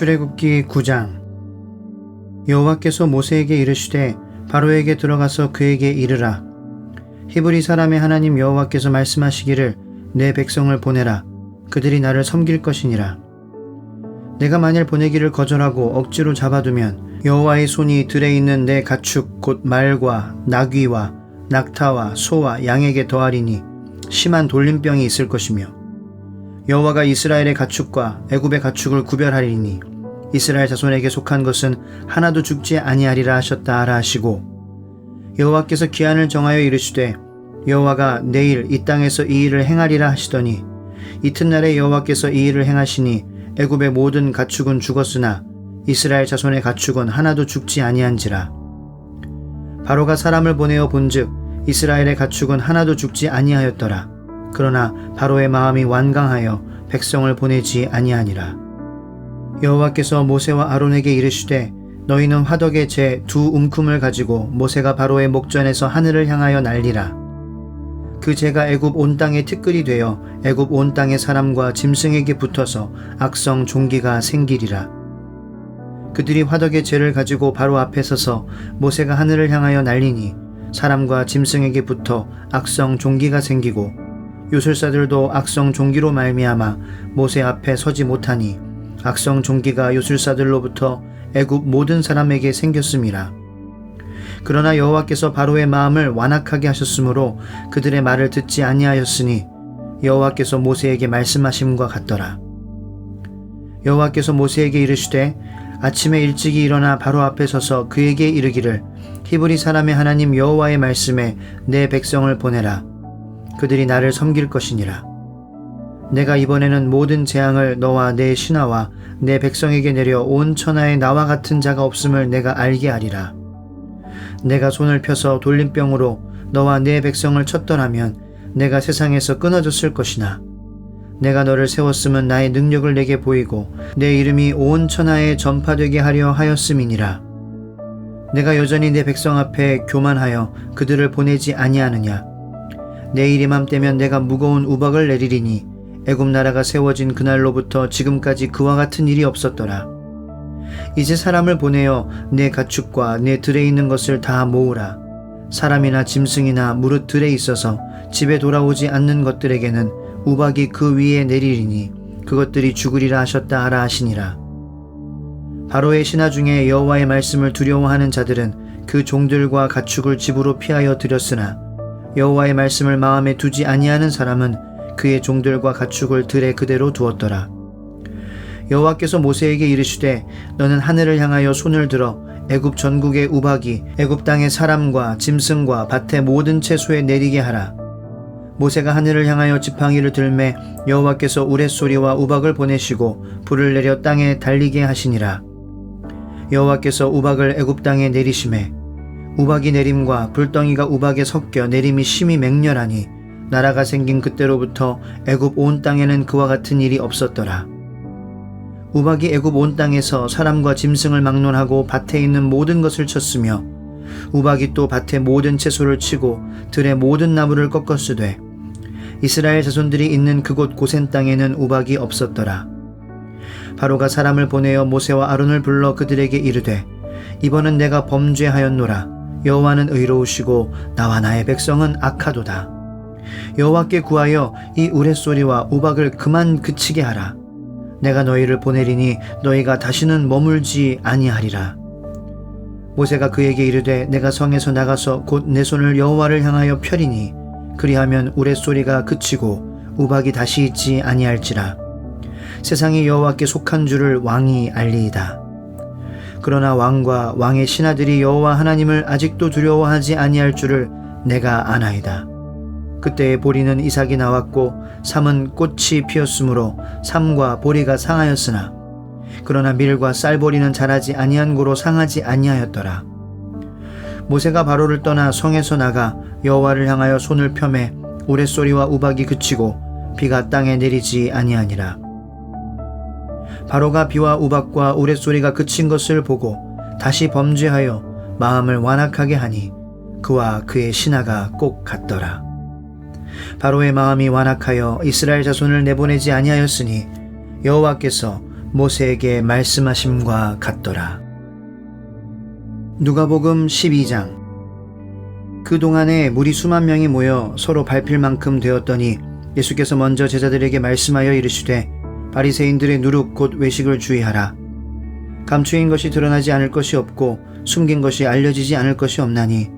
출애굽기 9장. 여호와께서 모세에게 이르시되 바로에게 들어가서 그에게 이르라. 히브리 사람의 하나님 여호와께서 말씀하시기를 내 백성을 보내라. 그들이 나를 섬길 것이니라. 내가 만일 보내기를 거절하고 억지로 잡아두면 여호와의 손이 들에 있는 내 가축 곧 말과 나귀와 낙타와 소와 양에게 더하리니 심한 돌림병이 있을 것이며 여호와가 이스라엘의 가축과 애굽의 가축을 구별하리니 이스라엘 자손에게 속한 것은 하나도 죽지 아니하리라 하셨다 하라 하시고 여호와께서 기한을 정하여 이르시되 여호와가 내일 이 땅에서 이 일을 행하리라 하시더니 이튿날에 여호와께서 이 일을 행하시니 애굽의 모든 가축은 죽었으나 이스라엘 자손의 가축은 하나도 죽지 아니한지라. 바로가 사람을 보내어 본즉 이스라엘의 가축은 하나도 죽지 아니하였더라. 그러나 바로의 마음이 완강하여 백성을 보내지 아니하니라. 여호와께서 모세와 아론에게 이르시되 너희는 화덕의 재 두 움큼을 가지고 모세가 바로의 목전에서 하늘을 향하여 날리라. 그 재가 애굽 온 땅의 티끌이 되어 애굽 온 땅의 사람과 짐승에게 붙어서 악성 종기가 생기리라. 그들이 화덕의 재를 가지고 바로 앞에 서서 모세가 하늘을 향하여 날리니 사람과 짐승에게 붙어 악성 종기가 생기고 요술사들도 악성 종기로 말미암아 모세 앞에 서지 못하니 악성 종기가 요술사들로부터 애굽 모든 사람에게 생겼음이라. 그러나 여호와께서 바로의 마음을 완악하게 하셨으므로 그들의 말을 듣지 아니하였으니 여호와께서 모세에게 말씀하심과 같더라. 여호와께서 모세에게 이르시되 아침에 일찍이 일어나 바로 앞에 서서 그에게 이르기를 히브리 사람의 하나님 여호와의 말씀에 내 백성을 보내라. 그들이 나를 섬길 것이니라. 내가 이번에는 모든 재앙을 너와 내 신하와 내 백성에게 내려 온 천하에 나와 같은 자가 없음을 내가 알게 하리라. 내가 손을 펴서 돌림병으로 너와 내 백성을 쳤더라면 내가 세상에서 끊어졌을 것이나 내가 너를 세웠음은 나의 능력을 내게 보이고 내 이름이 온 천하에 전파되게 하려 하였음이니라. 내가 여전히 내 백성 앞에 교만하여 그들을 보내지 아니하느냐. 내일 이맘때면 내가 무거운 우박을 내리리니 애굽 나라가 세워진 그날로부터 지금까지 그와 같은 일이 없었더라. 이제 사람을 보내어 내 가축과 내 들에 있는 것을 다 모으라. 사람이나 짐승이나 무릇 들에 있어서 집에 돌아오지 않는 것들에게는 우박이 그 위에 내리리니 그것들이 죽으리라 하셨다 하라 하시니라. 바로의 신하 중에 여호와의 말씀을 두려워하는 자들은 그 종들과 가축을 집으로 피하여 들였으나 여호와의 말씀을 마음에 두지 아니하는 사람은 그의 종들과 가축을 들에 그대로 두었더라. 여호와께서 모세에게 이르시되 너는 하늘을 향하여 손을 들어 애굽 전국의 우박이 애굽 땅의 사람과 짐승과 밭의 모든 채소에 내리게 하라. 모세가 하늘을 향하여 지팡이를 들매 여호와께서 우레소리와 우박을 보내시고 불을 내려 땅에 달리게 하시니라. 여호와께서 우박을 애굽 땅에 내리시매 우박이 내림과 불덩이가 우박에 섞여 내림이 심히 맹렬하니 나라가 생긴 그때로부터 애굽 온 땅에는 그와 같은 일이 없었더라. 우박이 애굽 온 땅에서 사람과 짐승을 막론하고 밭에 있는 모든 것을 쳤으며 우박이 또 밭의 모든 채소를 치고 들의 모든 나무를 꺾었으되 이스라엘 자손들이 있는 그곳 고센 땅에는 우박이 없었더라. 바로가 사람을 보내어 모세와 아론을 불러 그들에게 이르되 이번은 내가 범죄하였노라. 여호와는 의로우시고 나와 나의 백성은 악하도다. 여호와께 구하여 이 우레소리와 우박을 그만 그치게 하라. 내가 너희를 보내리니 너희가 다시는 머물지 아니하리라. 모세가 그에게 이르되 내가 성에서 나가서 곧 내 손을 여호와를 향하여 펴리니 그리하면 우레소리가 그치고 우박이 다시 있지 아니할지라. 세상이 여호와께 속한 줄을 왕이 알리이다. 그러나 왕과 왕의 신하들이 여호와 하나님을 아직도 두려워하지 아니할 줄을 내가 아나이다. 그때에 보리는 이삭이 나왔고 삼은 꽃이 피었으므로 삼과 보리가 상하였으나 그러나 밀과 쌀보리는 자라지 아니한 고로 상하지 아니하였더라. 모세가 바로를 떠나 성에서 나가 여호와를 향하여 손을 펴매 우레소리와 우박이 그치고 비가 땅에 내리지 아니하니라. 바로가 비와 우박과 우레소리가 그친 것을 보고 다시 범죄하여 마음을 완악하게 하니 그와 그의 신하가 꼭 같더라. 바로의 마음이 완악하여 이스라엘 자손을 내보내지 아니하였으니 여호와께서 모세에게 말씀하심과 같더라. 누가복음 12장. 그동안에 무리 수만 명이 모여 서로 밟힐 만큼 되었더니 예수께서 먼저 제자들에게 말씀하여 이르시되 바리새인들의 누룩 곧 외식을 주의하라. 감추인 것이 드러나지 않을 것이 없고 숨긴 것이 알려지지 않을 것이 없나니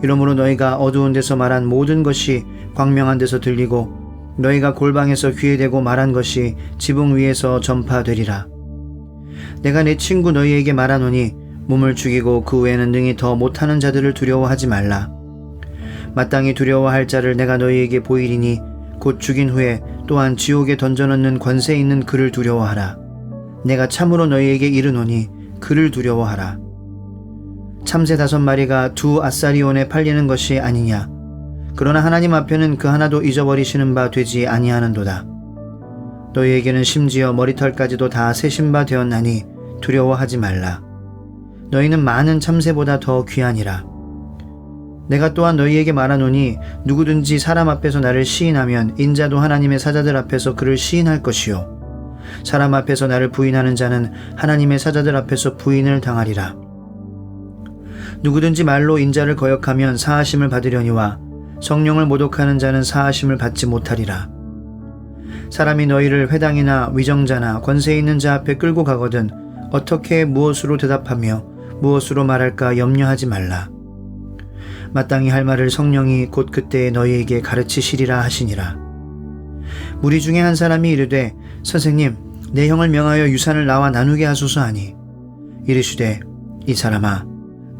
이러므로 너희가 어두운 데서 말한 모든 것이 광명한 데서 들리고 너희가 골방에서 귀에 대고 말한 것이 지붕 위에서 전파되리라. 내가 내 친구 너희에게 말하노니 몸을 죽이고 그 외에는 능히 더 못하는 자들을 두려워하지 말라. 마땅히 두려워할 자를 내가 너희에게 보이리니 곧 죽인 후에 또한 지옥에 던져넣는 권세 있는 그를 두려워하라. 내가 참으로 너희에게 이르노니 그를 두려워하라. 참새 5마리가 2 아사리온에 팔리는 것이 아니냐. 그러나 하나님 앞에는 그 하나도 잊어버리시는 바 되지 아니하는도다. 너희에게는 심지어 머리털까지도 다 세신 바 되었나니 두려워하지 말라. 너희는 많은 참새보다 더 귀하니라. 내가 또한 너희에게 말하노니 누구든지 사람 앞에서 나를 시인하면 인자도 하나님의 사자들 앞에서 그를 시인할 것이요 사람 앞에서 나를 부인하는 자는 하나님의 사자들 앞에서 부인을 당하리라. 누구든지 말로 인자를 거역하면 사하심을 받으려니와 성령을 모독하는 자는 사하심을 받지 못하리라. 사람이 너희를 회당이나 위정자나 권세 있는 자 앞에 끌고 가거든 어떻게 무엇으로 대답하며 무엇으로 말할까 염려하지 말라. 마땅히 할 말을 성령이 곧 그때에 너희에게 가르치시리라 하시니라. 무리 중에 한 사람이 이르되 선생님 내 형을 명하여 유산을 나와 나누게 하소서 하니 이르시되 이 사람아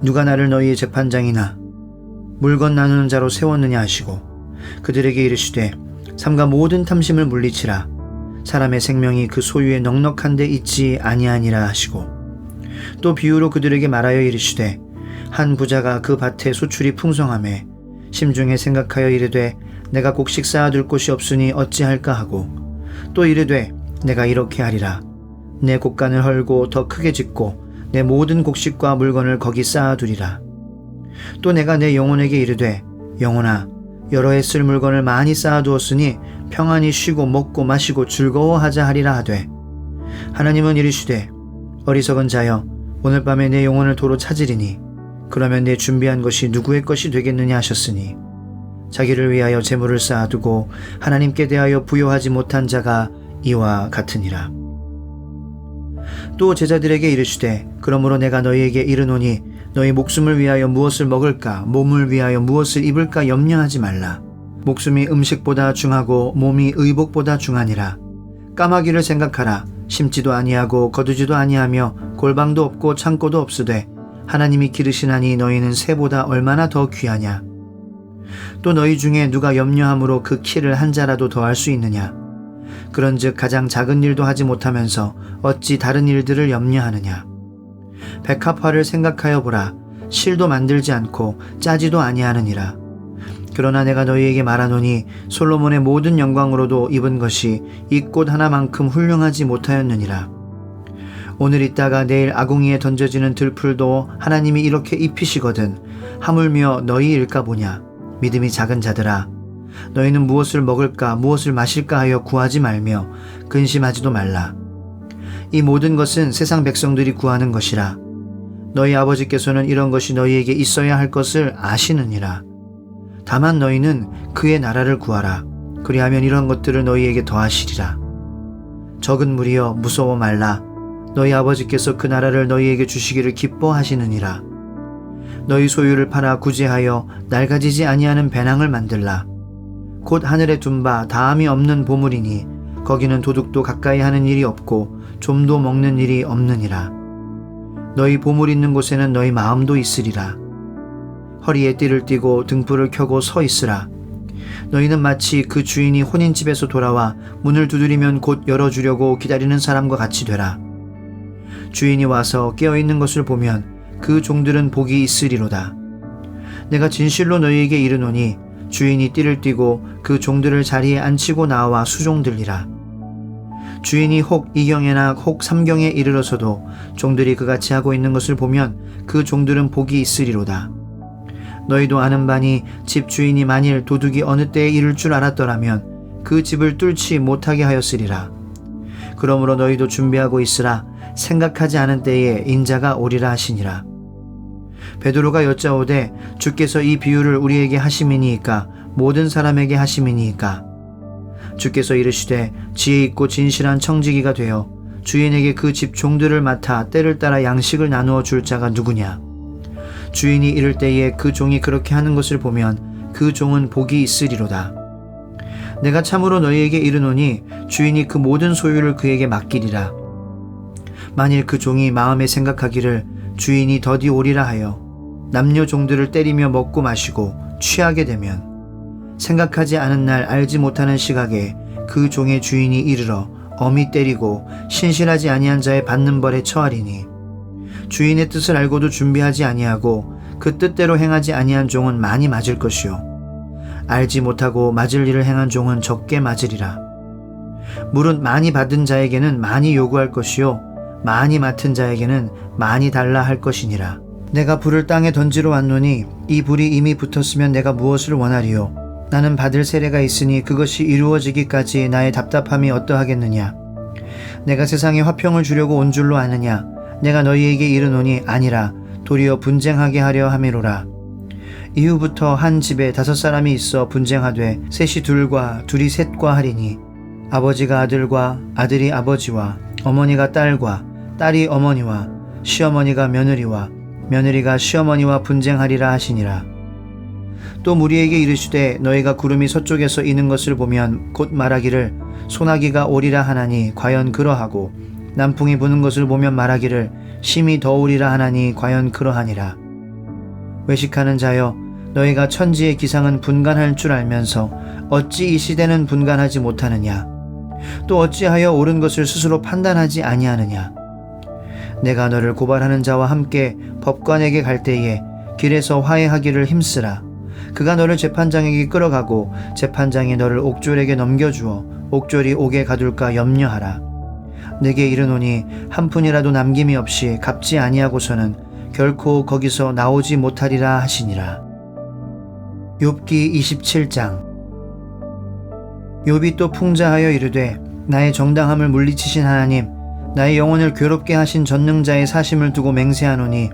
누가 나를 너희의 재판장이나 물건 나누는 자로 세웠느냐 하시고 그들에게 이르시되 삼가 모든 탐심을 물리치라. 사람의 생명이 그 소유에 넉넉한 데 있지 아니하니라 하시고 또 비유로 그들에게 말하여 이르시되 한 부자가 그 밭에 소출이 풍성하매 심중에 생각하여 이르되 내가 곡식 쌓아둘 곳이 없으니 어찌할까 하고 또 이르되 내가 이렇게 하리라. 내 곡간을 헐고 더 크게 짓고 내 모든 곡식과 물건을 거기 쌓아두리라. 또 내가 내 영혼에게 이르되 영혼아 여러 해 쓸 물건을 많이 쌓아두었으니 평안히 쉬고 먹고 마시고 즐거워하자 하리라 하되 하나님은 이르시되 어리석은 자여 오늘 밤에 내 영혼을 도로 찾으리니 그러면 내 준비한 것이 누구의 것이 되겠느냐 하셨으니 자기를 위하여 재물을 쌓아두고 하나님께 대하여 부요하지 못한 자가 이와 같으니라. 또 제자들에게 이르시되 그러므로 내가 너희에게 이르노니 너희 목숨을 위하여 무엇을 먹을까 몸을 위하여 무엇을 입을까 염려하지 말라. 목숨이 음식보다 중하고 몸이 의복보다 중하니라. 까마귀를 생각하라. 심지도 아니하고 거두지도 아니하며 골방도 없고 창고도 없으되 하나님이 기르시나니 너희는 새보다 얼마나 더 귀하냐. 또 너희 중에 누가 염려함으로 그 키를 한 자라도 더할 수 있느냐. 그런즉 가장 작은 일도 하지 못하면서 어찌 다른 일들을 염려하느냐. 백합화를 생각하여 보라. 실도 만들지 않고 짜지도 아니하느니라. 그러나 내가 너희에게 말하노니 솔로몬의 모든 영광으로도 입은 것이 이 꽃 하나만큼 훌륭하지 못하였느니라. 오늘 있다가 내일 아궁이에 던져지는 들풀도 하나님이 이렇게 입히시거든 하물며 너희일까 보냐. 믿음이 작은 자들아 너희는 무엇을 먹을까 무엇을 마실까 하여 구하지 말며 근심하지도 말라. 이 모든 것은 세상 백성들이 구하는 것이라. 너희 아버지께서는 이런 것이 너희에게 있어야 할 것을 아시느니라. 다만 너희는 그의 나라를 구하라. 그리하면 이런 것들을 너희에게 더하시리라. 적은 무리여 무서워 말라. 너희 아버지께서 그 나라를 너희에게 주시기를 기뻐하시느니라. 너희 소유를 팔아 구제하여 낡아지지 아니하는 배낭을 만들라. 곧 하늘에 둔 바 다함이 없는 보물이니 거기는 도둑도 가까이 하는 일이 없고 좀도 먹는 일이 없느니라. 너희 보물 있는 곳에는 너희 마음도 있으리라. 허리에 띠를 띠고 등불을 켜고 서 있으라. 너희는 마치 그 주인이 혼인집에서 돌아와 문을 두드리면 곧 열어주려고 기다리는 사람과 같이 되라. 주인이 와서 깨어있는 것을 보면 그 종들은 복이 있으리로다. 내가 진실로 너희에게 이르노니 주인이 띠를 띠고 그 종들을 자리에 앉히고 나와 수종들리라. 주인이 혹 2경에나 혹 3경에 이르러서도 종들이 그같이 하고 있는 것을 보면 그 종들은 복이 있으리로다. 너희도 아는 바니 집 주인이 만일 도둑이 어느 때에 이를 줄 알았더라면 그 집을 뚫지 못하게 하였으리라. 그러므로 너희도 준비하고 있으라. 생각하지 않은 때에 인자가 오리라 하시니라. 베드로가 여짜오되 주께서 이 비유를 우리에게 하심이니이까 모든 사람에게 하심이니이까. 주께서 이르시되 지혜 있고 진실한 청지기가 되어 주인에게 그 집 종들을 맡아 때를 따라 양식을 나누어 줄 자가 누구냐. 주인이 이를 때에 그 종이 그렇게 하는 것을 보면 그 종은 복이 있으리로다. 내가 참으로 너희에게 이르노니 주인이 그 모든 소유를 그에게 맡기리라. 만일 그 종이 마음에 생각하기를 주인이 더디 오리라 하여 남녀 종들을 때리며 먹고 마시고 취하게 되면 생각하지 않은 날 알지 못하는 시각에 그 종의 주인이 이르러 엄히 때리고 신실하지 아니한 자의 받는 벌에 처하리니 주인의 뜻을 알고도 준비하지 아니하고 그 뜻대로 행하지 아니한 종은 많이 맞을 것이요 알지 못하고 맞을 일을 행한 종은 적게 맞으리라. 물은 많이 받은 자에게는 많이 요구할 것이요 많이 맡은 자에게는 많이 달라 할 것이니라. 내가 불을 땅에 던지러 왔노니 이 불이 이미 붙었으면 내가 무엇을 원하리요. 나는 받을 세례가 있으니 그것이 이루어지기까지 나의 답답함이 어떠하겠느냐. 내가 세상에 화평을 주려고 온 줄로 아느냐. 내가 너희에게 이르노니 아니라 도리어 분쟁하게 하려 함이로라. 이후부터 한 집에 5사람이 있어 분쟁하되 셋이 둘과 둘이 셋과 하리니 아버지가 아들과 아들이 아버지와 어머니가 딸과 딸이 어머니와 시어머니가 며느리와 며느리가 시어머니와 분쟁하리라 하시니라. 또 무리에게 이르시되 너희가 구름이 서쪽에서 이는 것을 보면 곧 말하기를 소나기가 오리라 하나니 과연 그러하고 남풍이 부는 것을 보면 말하기를 심히 더우리라 하나니 과연 그러하니라. 외식하는 자여 너희가 천지의 기상은 분간할 줄 알면서 어찌 이 시대는 분간하지 못하느냐. 또 어찌하여 옳은 것을 스스로 판단하지 아니하느냐. 내가 너를 고발하는 자와 함께 법관에게 갈 때에 길에서 화해하기를 힘쓰라. 그가 너를 재판장에게 끌어가고 재판장이 너를 옥졸에게 넘겨주어 옥졸이 옥에 가둘까 염려하라. 내게 이르노니 한 푼이라도 남김이 없이 갚지 아니하고서는 결코 거기서 나오지 못하리라 하시니라. 욥기 27장. 욥이 또 풍자하여 이르되 나의 정당함을 물리치신 하나님, 나의 영혼을 괴롭게 하신 전능자의 사심을 두고 맹세하노니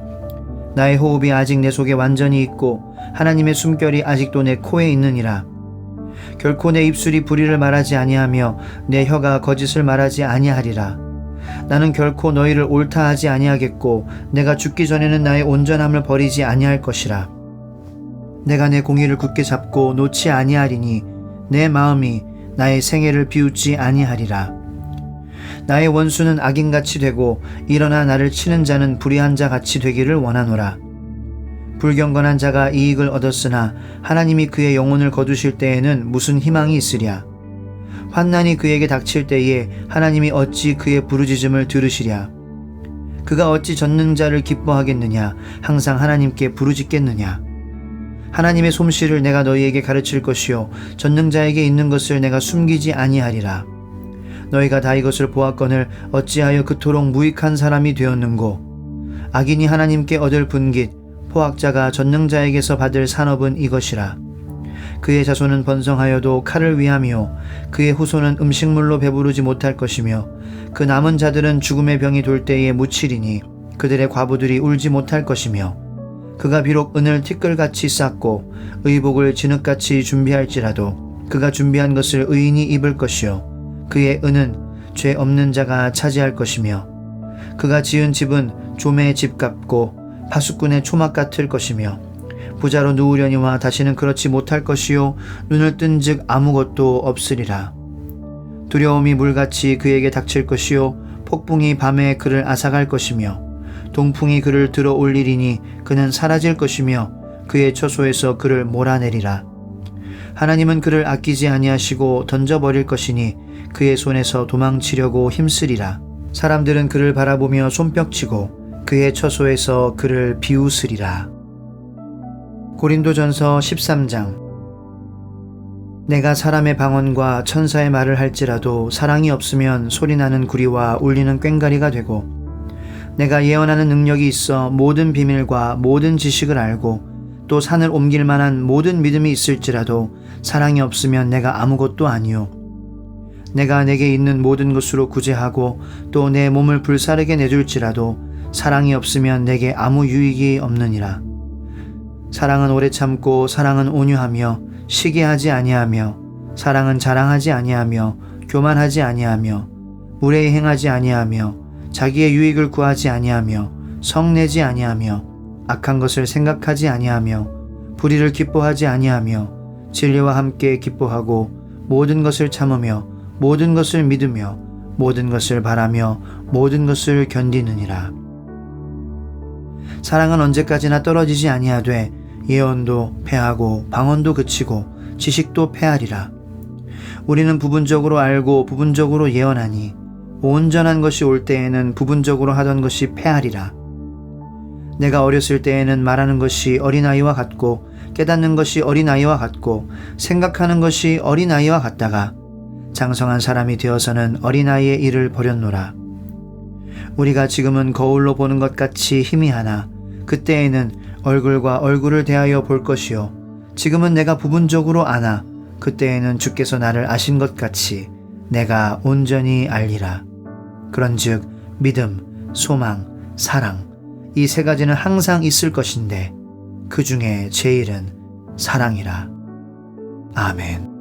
나의 호흡이 아직 내 속에 완전히 있고 하나님의 숨결이 아직도 내 코에 있느니라. 결코 내 입술이 불의를 말하지 아니하며 내 혀가 거짓을 말하지 아니하리라. 나는 결코 너희를 옳다 하지 아니하겠고 내가 죽기 전에는 나의 온전함을 버리지 아니할 것이라. 내가 내 공의를 굳게 잡고 놓지 아니하리니 내 마음이 나의 생애를 비웃지 아니하리라. 나의 원수는 악인같이 되고 일어나 나를 치는 자는 불의한 자같이 되기를 원하노라. 불경건한 자가 이익을 얻었으나 하나님이 그의 영혼을 거두실 때에는 무슨 희망이 있으랴. 환난이 그에게 닥칠 때에 하나님이 어찌 그의 부르짖음을 들으시랴. 그가 어찌 전능자를 기뻐하겠느냐. 항상 하나님께 부르짖겠느냐. 하나님의 솜씨를 내가 너희에게 가르칠 것이요 전능자에게 있는 것을 내가 숨기지 아니하리라. 너희가 다 이것을 보았거늘 어찌하여 그토록 무익한 사람이 되었는고. 악인이 하나님께 얻을 분깃 포악자가 전능자에게서 받을 산업은 이것이라. 그의 자손은 번성하여도 칼을 위함이요 그의 후손은 음식물로 배부르지 못할 것이며 그 남은 자들은 죽음의 병이 돌 때에 묻히리니 그들의 과부들이 울지 못할 것이며 그가 비록 은을 티끌같이 쌓고 의복을 진흙같이 준비할지라도 그가 준비한 것을 의인이 입을 것이요 그의 은은 죄 없는 자가 차지할 것이며 그가 지은 집은 조매의 집 같고 파수꾼의 초막 같을 것이며 부자로 누우려니와 다시는 그렇지 못할 것이요 눈을 뜬즉 아무것도 없으리라. 두려움이 물같이 그에게 닥칠 것이요 폭풍이 밤에 그를 앗아갈 것이며 동풍이 그를 들어 올리리니 그는 사라질 것이며 그의 처소에서 그를 몰아내리라. 하나님은 그를 아끼지 아니하시고 던져버릴 것이니 그의 손에서 도망치려고 힘쓰리라. 사람들은 그를 바라보며 손뼉치고 그의 처소에서 그를 비웃으리라. 고린도전서 13장. 내가 사람의 방언과 천사의 말을 할지라도 사랑이 없으면 소리나는 구리와 울리는 꽹과리가 되고 내가 예언하는 능력이 있어 모든 비밀과 모든 지식을 알고 또 산을 옮길 만한 모든 믿음이 있을지라도 사랑이 없으면 내가 아무것도 아니요 내가 내게 있는 모든 것으로 구제하고 또 내 몸을 불사르게 내줄지라도 사랑이 없으면 내게 아무 유익이 없느니라. 사랑은 오래 참고 사랑은 온유하며 시기하지 아니하며 사랑은 자랑하지 아니하며 교만하지 아니하며 무례히 행하지 아니하며 자기의 유익을 구하지 아니하며 성내지 아니하며 악한 것을 생각하지 아니하며 불의를 기뻐하지 아니하며 진리와 함께 기뻐하고 모든 것을 참으며 모든 것을 믿으며 모든 것을 바라며 모든 것을 견디느니라. 사랑은 언제까지나 떨어지지 아니하되 예언도 패하고 방언도 그치고 지식도 패하리라. 우리는 부분적으로 알고 부분적으로 예언하니 온전한 것이 올 때에는 부분적으로 하던 것이 패하리라. 내가 어렸을 때에는 말하는 것이 어린아이와 같고 깨닫는 것이 어린아이와 같고 생각하는 것이 어린아이와 같다가 장성한 사람이 되어서는 어린아이의 일을 버렸노라. 우리가 지금은 거울로 보는 것 같이 희미하나 그때에는 얼굴과 얼굴을 대하여 볼 것이요 지금은 내가 부분적으로 아나 그때에는 주께서 나를 아신 것 같이 내가 온전히 알리라. 그런즉 믿음, 소망, 사랑 이 세 가지는 항상 있을 것인데 그 중에 제일은 사랑이라. 아멘.